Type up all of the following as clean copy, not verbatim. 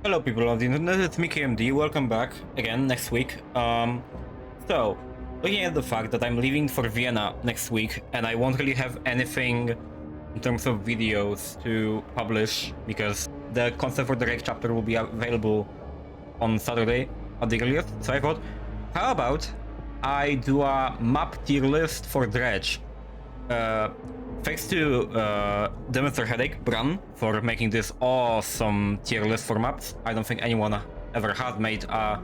Hello people of the internet, it's me KMD, welcome back again next week. So, looking at the fact that I'm leaving for Vienna next week and I won't really have anything in terms of videos to publish because the concept for the Rake chapter will be available on Saturday at the earliest, so I thought, how about I do a map tier list for Dredge? Thanks to TheMrHeadache, Bran, for making this awesome tier list for maps. I don't think anyone ever had made a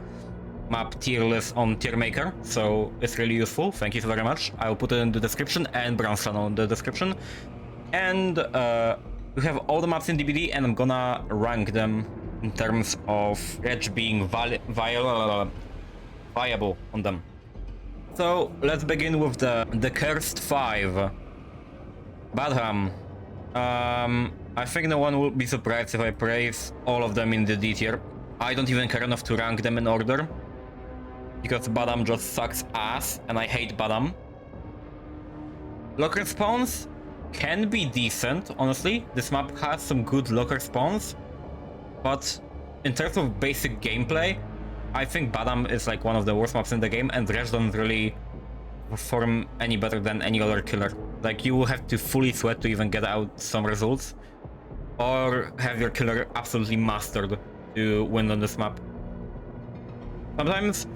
map tier list on Tier Maker, so it's really useful. Thank you so very much. I'll put it in the description and Bran's channel in the description. And we have all the maps in DBD, and I'm gonna rank them in terms of Dredge being viable on them. So let's begin with the Cursed 5. Badham. I think no one will be surprised if I praise all of them in the D tier. I don't even care enough to rank them in order, because Badham just sucks ass, and I hate Badham. Locker spawns can be decent, honestly. This map has some good locker spawns, but in terms of basic gameplay, I think Badham is like one of the worst maps in the game, and Dredge doesn't really perform any better than any other killer. Like, you will have to fully sweat to even get out some results, or have your killer absolutely mastered to win on this map. Sometimes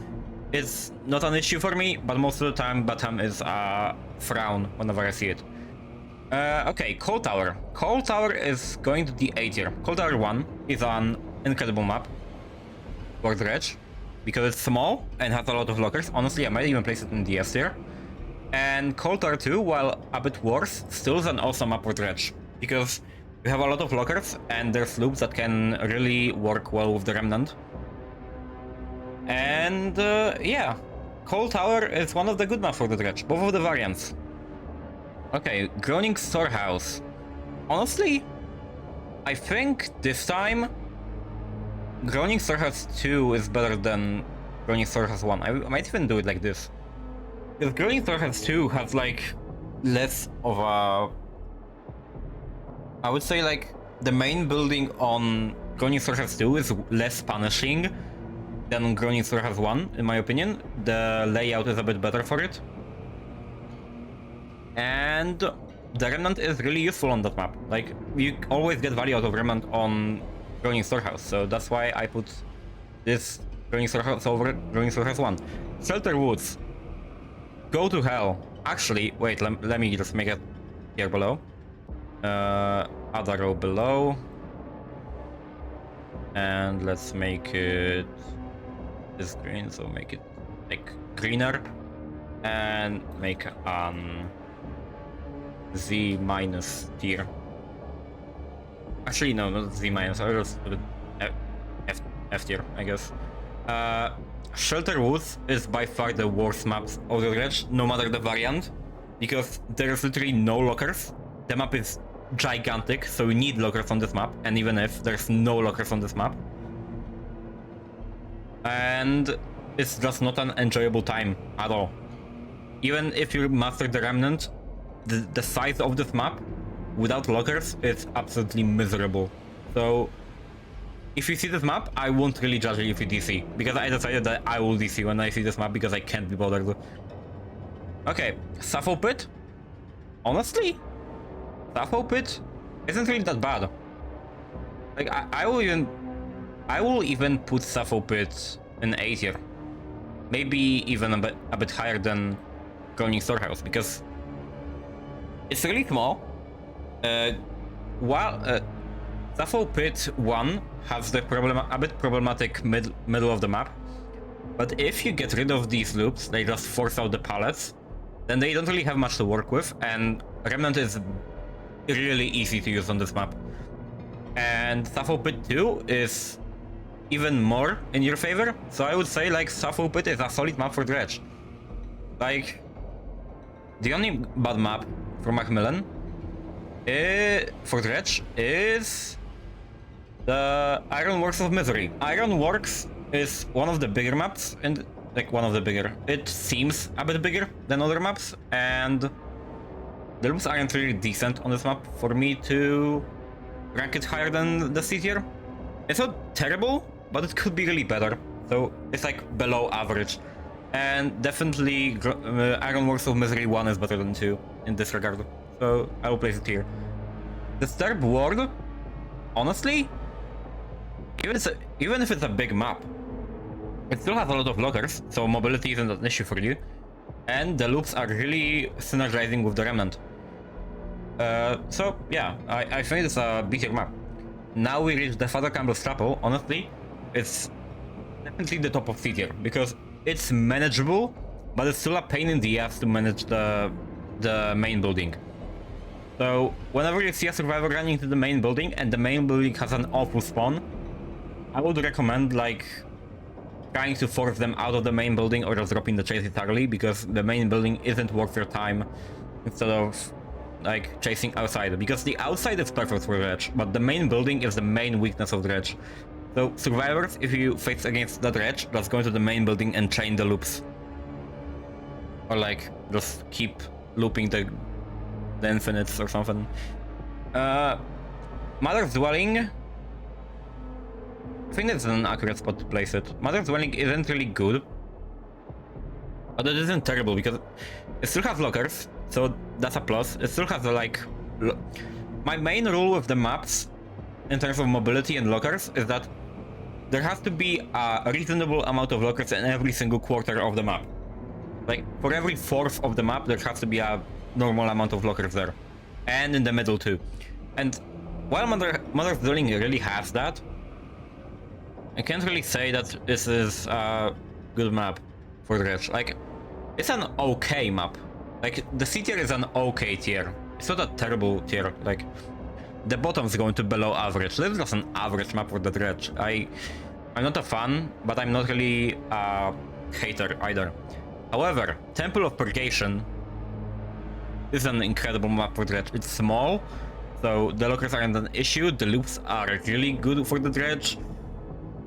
it's not an issue for me, but most of the time Badham is a frown whenever I see it. Okay, Coal Tower. Coal Tower is going to the A tier. Coal Tower 1 is an incredible map for Dredge, because it's small and has a lot of lockers. Honestly, I might even place it in the S tier. And Coal Tower 2, while a bit worse, still is an awesome map for Dredge, because we have a lot of lockers and there's loops that can really work well with the Remnant. And yeah, Coal Tower is one of the good maps for the Dredge, both of the variants. Okay, Groaning Storehouse. Honestly, I think this time Groaning Storehouse 2 is better than Groaning Storehouse 1. I might even do it like this. Because Groaning Storehouse 2 has like less of a... I would say like the main building on Groaning Storehouse 2 is less punishing than Groaning Storehouse 1, in my opinion. The layout is a bit better for it. And the Remnant is really useful on that map. Like, you always get value out of Remnant on Groaning Storehouse, so that's why I put this Groaning Storehouse over Groaning Storehouse 1. Shelter Woods. Go to hell. Actually, wait, let me just make it here below. Add a row below. And let's make it this green, so make it like greener. And make an Z minus tier. Actually, no, not Z minus. I'll just put it F tier, I guess. Shelter Woods is by far the worst map of the Dredge, no matter the variant, because there's literally no lockers. The map is gigantic, so you need lockers on this map, and even if there's no lockers on this map, and it's just not an enjoyable time at all. Even if you master the Remnant, the size of this map without lockers is absolutely miserable. So if you see this map, I won't really judge you if you DC, because I decided that I will DC when I see this map, because I can't be bothered. Okay, Sappho Pit. Honestly, Sappho Pit isn't really that bad. Like, I will even put Sappho Pit in A tier. Maybe even a bit higher than Groaning Storehouse, because it's really small. While Sappho Pit 1 has the a bit problematic middle of the map, but if you get rid of these loops, they just force out the pallets, then they don't really have much to work with, and Remnant is really easy to use on this map. And Sappho Pit 2 is even more in your favor, so I would say like Sappho Pit is a solid map for Dredge. Like, the only bad map for Macmillan for Dredge is the Ironworks of Misery. Ironworks is one of the bigger maps, and like one of the bigger. It seems a bit bigger than other maps, and the loops aren't really decent on this map for me to rank it higher than the C tier. It's not terrible, but it could be really better. So it's like below average. And definitely Ironworks of Misery 1 is better than 2 in this regard. So I will place it here. Disturb World, honestly, even if it's a big map, it still has a lot of lockers, so mobility isn't an issue for you. And the loops are really synergizing with the Remnant. So yeah, I think it's a B-tier map. Now we reach the Father Campbell's Chapel. Honestly, it's definitely the top of C tier because it's manageable, but it's still a pain in the ass to manage the main building. So whenever you see a survivor running to the main building and the main building has an awful spawn, I would recommend like trying to force them out of the main building or just dropping the chase entirely, because the main building isn't worth your time instead of like chasing outside, because the outside is perfect for Dredge, but the main building is the main weakness of Dredge. So survivors, if you face against the Dredge, just go into the main building and chain the loops. Or like just keep looping the infinites or something. Mother's Dwelling, I think that's an accurate spot to place it. Mother's Dwelling isn't really good, but it isn't terrible because it still has lockers, so that's a plus. It still has a, like... My main rule with the maps in terms of mobility and lockers is that there has to be a reasonable amount of lockers in every single quarter of the map. Like, for every fourth of the map, there has to be a normal amount of lockers there. And in the middle too. And while Mother's Dwelling really has that, I can't really say that this is a good map for Dredge. Like, it's an okay map. Like, the C tier is an okay tier. It's not a terrible tier. Like, the bottom is going to below average. This is just an average map for the Dredge. I'm not a fan, but I'm not really a hater either. However, Temple of Purgation is an incredible map for Dredge. It's small, so the lockers aren't an issue. The loops are really good for the Dredge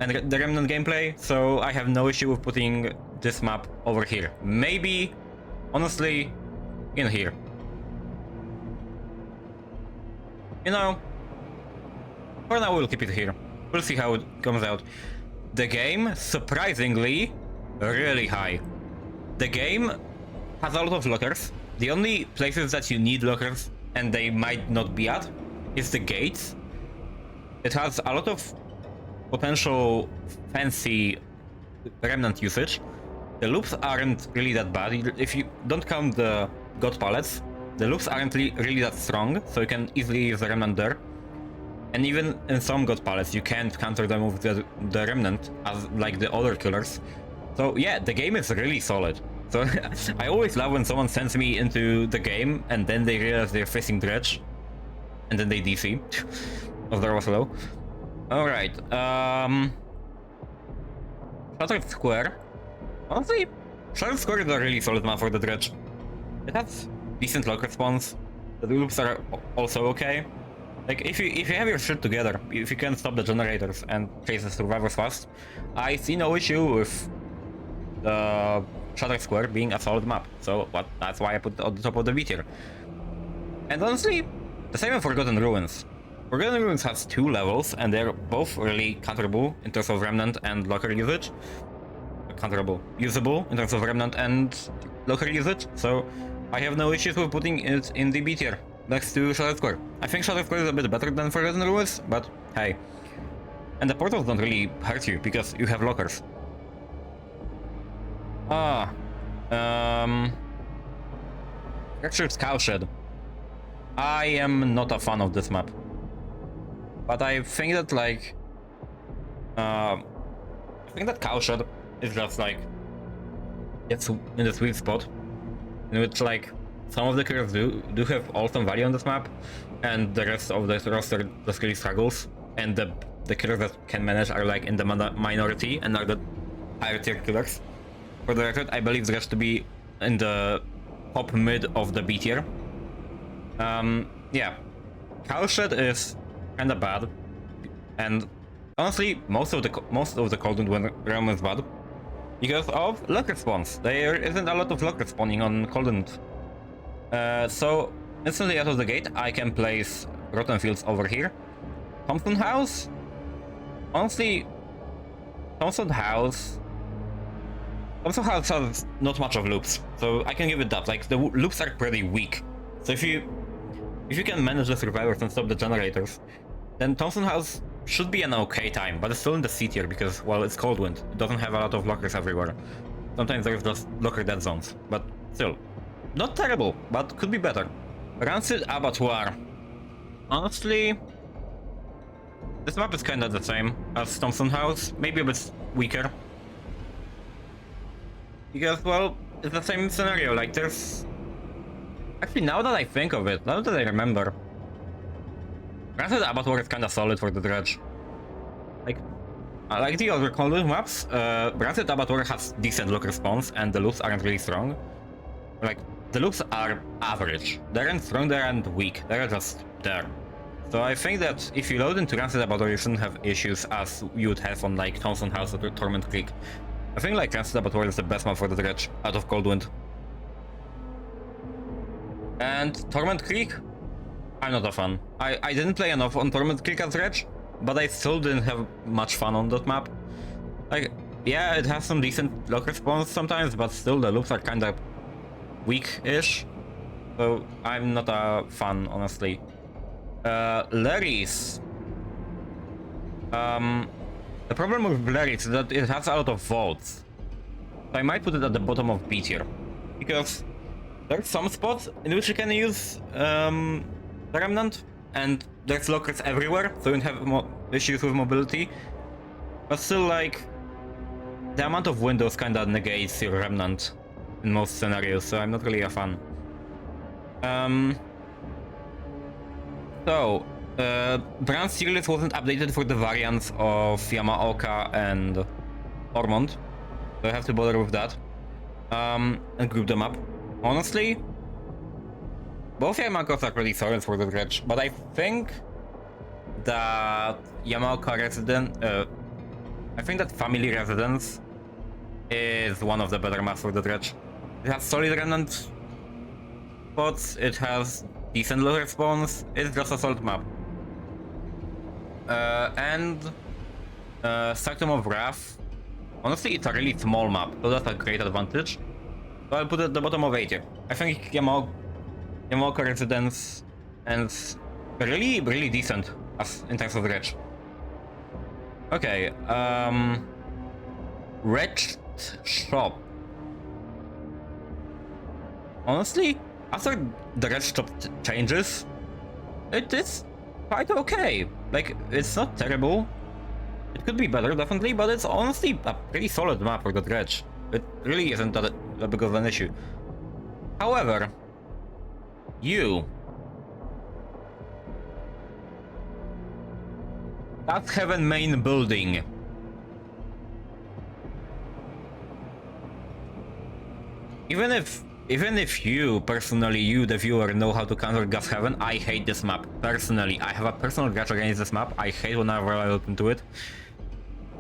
and the Remnant gameplay, so I have no issue with putting this map over here. Maybe, honestly, in here. You know, for now we'll keep it here. We'll see how it comes out. The game, surprisingly, really high. The game has a lot of lockers. The only places that you need lockers, and they might not be at, is the gates. It has a lot of potential fancy Remnant usage. The loops aren't really that bad. If you don't count the God pallets, the loops aren't really that strong, so you can easily use the Remnant there. And even in some God pallets, you can't counter them with the Remnant as like the other killers. So yeah, the game is really solid. So I always love when someone sends me into the game and then they realize they're facing Dredge, and then they DC. Oh, there was low. Alright, Shattered Square. Honestly, Shattered Square is a really solid map for the Dredge. It has decent locker spawns. The loops are also okay. Like, if you have your shit together, if you can stop the generators and chase the survivors fast, I see no issue with the Shattered Square being a solid map. So that's why I put it on the top of the B tier. And honestly, the same with Forgotten Ruins. Forgotten Ruins has 2 levels, and they're both really counterable in terms of Remnant and locker usage. Usable in terms of Remnant and locker usage, so I have no issues with putting it in the B tier, next to Shattered Square. I think Shattered Square is a bit better than Forgotten Ruins, but hey. And the portals don't really hurt you, because you have lockers. Fractured Cowshed. I am not a fan of this map. But I think that like... I think that Cowshed is just like... it's in the sweet spot. In which like, some of the killers do have awesome value on this map, and the rest of the roster just really struggles. And the killers that can manage are like in the minority and are the higher tier killers. For the record, I believe Dredge to be in the top mid of the B tier. Yeah, Cowshed is kinda bad, and honestly, most of the Cold realm is bad because of locker spawns. There isn't a lot of locker spawning on Cold. So instantly out of the gate, I can place Rotten Fields over here. Thompson House, honestly, Thompson House has not much of loops, so I can give it that. Like, the loops are pretty weak. So if you can manage the survivors and stop the generators, then Thompson House should be an okay time, but it's still in the C tier because, well, it's Cold Wind. It doesn't have a lot of lockers everywhere. Sometimes there's just locker dead zones, but still. Not terrible, but could be better. Rancid Abattoir. Honestly, this map is kinda the same as Thompson House, maybe a bit weaker. Because, well, it's the same scenario, like there's... Actually, now that I think of it, now that I remember, Rancid Abattoir is kinda solid for the Dredge. Like, I like the other Cold Wind maps, Rancid Abattoir has decent locker spawns and the loops aren't really strong. Like, the loops are average. They aren't strong, they aren't weak, they're just there. So I think that if you load into Rancid Abattoir, you shouldn't have issues as you would have on like Thompson House or Torment Creek. I think like Rancid Abattoir is the best map for the Dredge out of Cold Wind. And Torment Creek, I'm not a fan. I didn't play enough on Torment Creek as Dredge, but I still didn't have much fun on that map. Like, yeah, it has some decent locker spawns sometimes, but still the loops are kinda weak-ish. So I'm not a fan, honestly. Larry's. The problem with Larry's is that it has a lot of vaults. So I might put it at the bottom of B tier. Because there's some spots in which you can use the Remnant, and there's lockers everywhere, so you don't have issues with mobility. But still, like, the amount of windows kinda negates your Remnant in most scenarios, so I'm not really a fan. Brand's Tierlist wasn't updated for the variants of Yamaoka and Ormond, so I have to bother with that. And group them up. Honestly, both Yamaokas are pretty solid for the Dredge, but I think that I think that Family Residence is one of the better maps for the Dredge. It has solid Remnant spots, it has decent lower spawns, it's just a solid map. Sanctum of Wrath, honestly it's a really small map, so that's a great advantage. So I'll put it at the bottom of A tier. I think Yamaoka Residence and really, really decent as in terms of Dredge. Okay, Wretched Shop. Honestly, after the Dredge Shop changes, it is quite okay. Like, it's not terrible. It could be better, definitely, but it's honestly a pretty solid map for the Dredge. It really isn't that big of an issue. However, that's Heaven main building. Even if you, personally, you the viewer, know how to counter Gas Heaven, I hate this map. Personally, I have a personal grudge against this map. I hate whenever I look into it.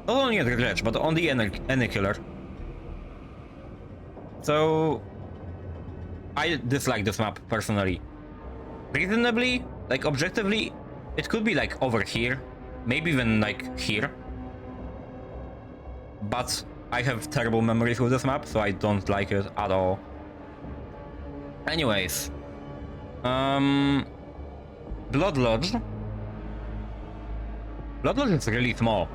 Not only at the Dredge, but on the any killer. So I dislike this map personally. Reasonably, like objectively, it could be like over here, maybe even like here. But I have terrible memories with this map, so I don't like it at all. Anyways, Blood Lodge. Blood Lodge is really small.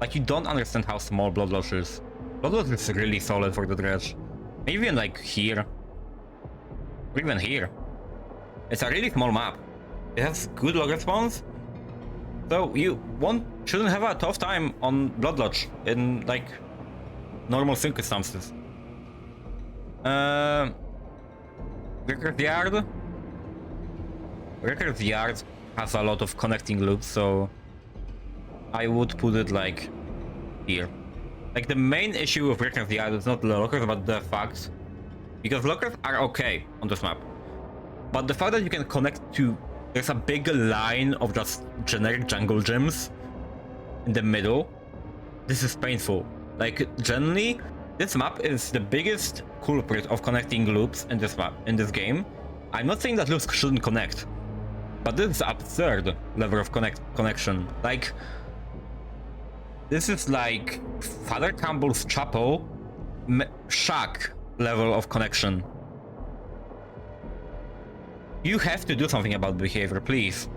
Like, you don't understand how small Blood Lodge is. Blood Lodge is really solid for the Dredge. Maybe even like here. Or even here. It's a really small map. It has good log spawns. So you shouldn't have a tough time on Blood Lodge in like normal circumstances. Wrecker's Yard. Wrecker's Yard has a lot of connecting loops, so I would put it like here. Like, the main issue with Wrecker's Yard is not the lockers, but the fact, because lockers are okay on this map, but the fact that you can connect to, there's a big line of just generic jungle gyms in the middle. This is painful. Like, generally, this map is the biggest culprit of connecting loops in this map, in this game. I'm not saying that loops shouldn't connect, but this is absurd level of connection. Like, This is like Father Campbell's chapel, shack level of connection. You have to do something about behavior, please.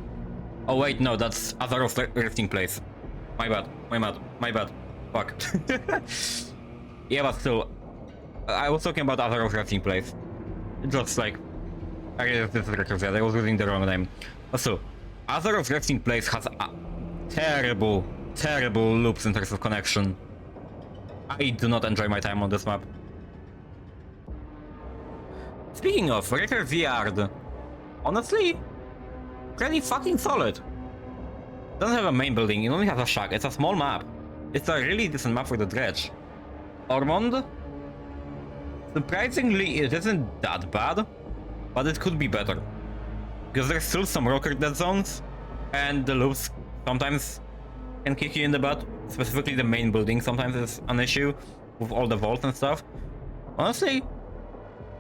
Oh wait, no, that's Azarov's resting place. My bad, my bad. Fuck. Yeah, but still, I was talking about Azarov's resting place. It's just like, I guess this is record, I was using the wrong name. But still, Azarov's resting place has terrible loops in terms of connection. I do not enjoy my time on this map. Speaking of, Record's Yard, honestly, pretty fucking solid. Doesn't have a main building, it only has a shack, it's a small map. It's a really decent map for the Dredge. Ormond? Surprisingly, it isn't that bad, but it could be better. Because there's still some rocker dead zones, and the loops sometimes can kick you in the butt. Specifically the main building sometimes is an issue with all the vaults and stuff. Honestly,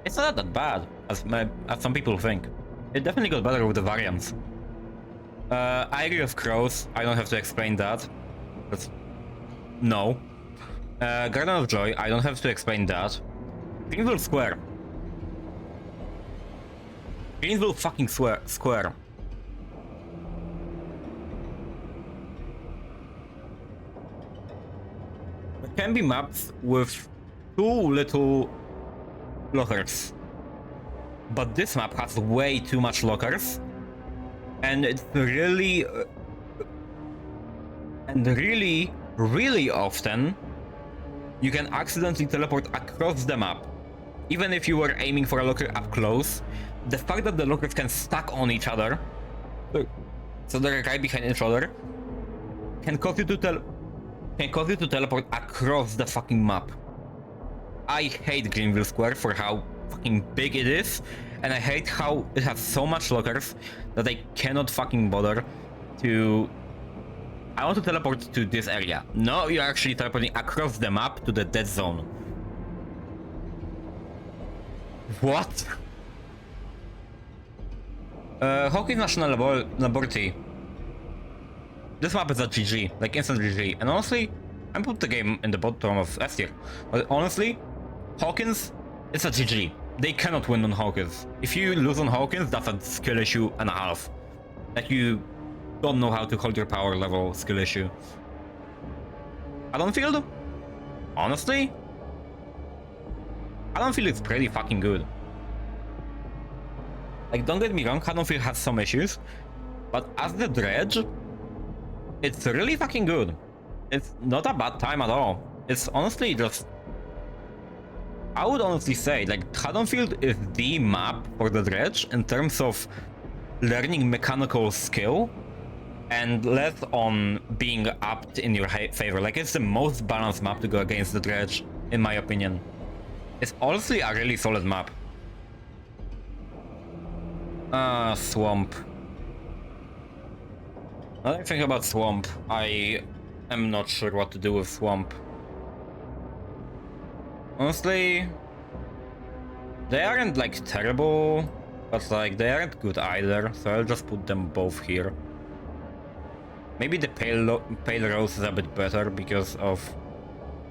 it's not that bad, as some people think. It definitely got better with the variants. I agree with Crows, I don't have to explain that. But no. Garden of Joy, I don't have to explain that. Greenville Square. Greenville fucking square. There can be maps with too little lockers. But this map has way too much lockers. And it's really... really often, you can accidentally teleport across the map. Even if you were aiming for a locker up close, the fact that the lockers can stack on each other, so they're right behind each other, can cause you to teleport across the fucking map. I hate Greenville Square for how fucking big it is, and I hate how it has so much lockers that I cannot fucking bother to... I want to teleport to this area. No, you're actually teleporting across the map to the dead zone. What? Hawkins National Laboratory. This map is a GG, like instant GG. And honestly, I put the game in the bottom of S tier. But honestly, Hawkins, it's a GG. They cannot win on Hawkins. If you lose on Hawkins, that's a skill issue and a half. Like you don't know how to hold your power level skill issue. Haddonfield? Honestly? Haddonfield is pretty fucking good. Like, don't get me wrong, Haddonfield has some issues, but as the Dredge, it's really fucking good. It's not a bad time at all. It's honestly just... I would honestly say, like, Haddonfield is the map for the Dredge in terms of learning mechanical skill and less on being upped in your favor. Like, it's the most balanced map to go against the Dredge, in my opinion. It's honestly a really solid map. Swamp. Now that I think about Swamp, I am not sure what to do with Swamp. Honestly, they aren't like terrible, but like they aren't good either, so I'll just put them both here. Maybe the Pale Rose is a bit better because of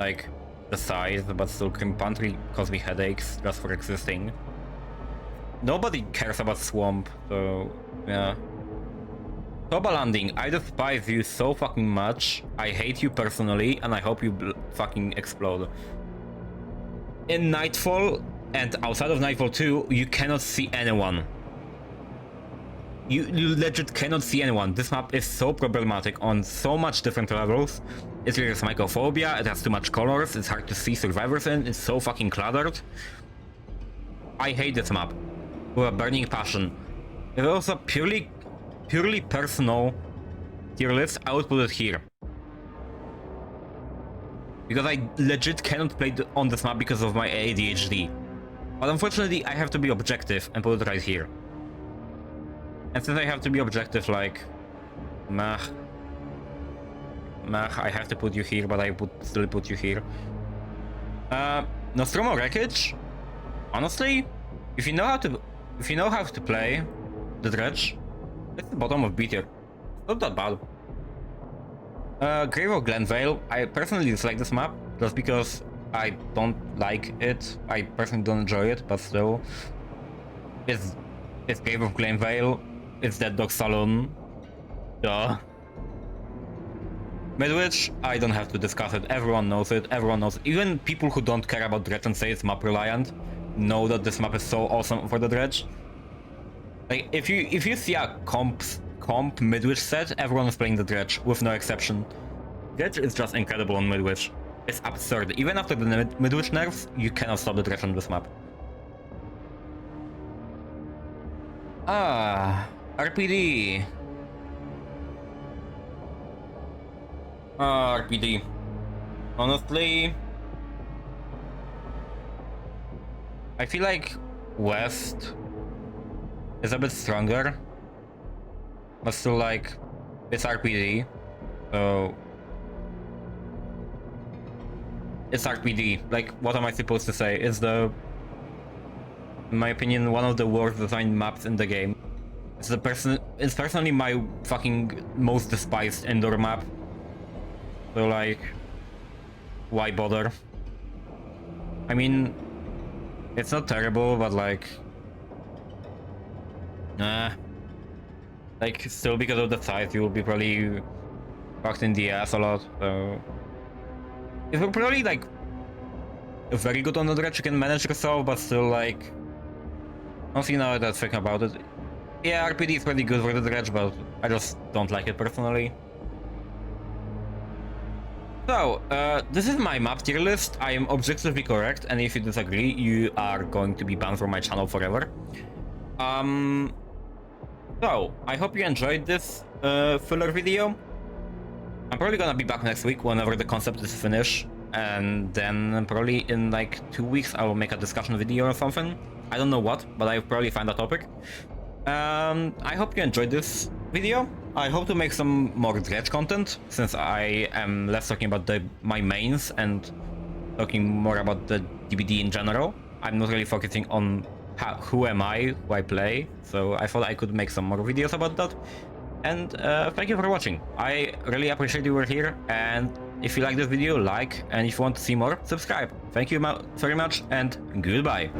like the size, but still Crim Pantry cause me headaches just for existing. Nobody cares about Swamp, so yeah. Toba Landing, I despise you so fucking much. I hate you personally, and I hope you fucking explode. In Nightfall, and outside of Nightfall 2, you cannot see anyone. You legit cannot see anyone. This map is so problematic on so much different levels. It triggers mycophobia, it has too much colors, it's hard to see survivors in, it's so fucking cluttered. I hate this map with a burning passion. If it was a purely personal tier list, I would put it here. Because I legit cannot play on this map because of my ADHD. But unfortunately, I have to be objective and put it right here. And since I have to be objective, like... Meh, I have to put you here, but I would still put you here. Nostromo Wreckage? Honestly, if you know how to play the Dredge, it's the bottom of B tier. Not that bad. Grave of Glenvale. I personally dislike this map just because I don't like it. I personally don't enjoy it, but still, it's Grave of Glenvale. It's Dead Dog Saloon. Duh. Midwich, I don't have to discuss it. Everyone knows it. Everyone knows it. Even people who don't care about Dredge and say it's map reliant know that this map is so awesome for the Dredge. Like if you see a comp Midwich set, everyone is playing the Dredge with no exception. Dredge is just incredible on Midwich. It's absurd. Even after the Midwich nerfs, you cannot stop the Dredge on this map. Ah, RPD. RPD. Honestly, I feel like West is a bit stronger, but still, like, it's RPD, so it's RPD. Like, what am I supposed to say? It's in my opinion, one of the worst designed maps in the game. It's personally my fucking most despised indoor map. So like, why bother? I mean, it's not terrible, but like, nah. Like, still because of the size, you will be probably fucked in the ass a lot, so... It will probably, like, very good on the Dredge, you can manage yourself, but still, like... Honestly, now that I think about it... Yeah, RPD is pretty good for the Dredge, but I just don't like it personally. So, this is my map tier list. I am objectively correct, and if you disagree, you are going to be banned from my channel forever. So, I hope you enjoyed this filler video. I'm probably gonna be back next week whenever the concept is finished, and then probably in like 2 weeks I will make a discussion video or something. I don't know what, but I'll probably find a topic. I hope you enjoyed this video. I hope to make some more Dredge content, since I am less talking about my mains and talking more about the DBD in general. I'm not really focusing on who am I, who I play, so I thought I could make some more videos about that. And thank you for watching. I really appreciate you were here, and if you like this video, like, and if you want to see more, subscribe. Thank you very much, and goodbye.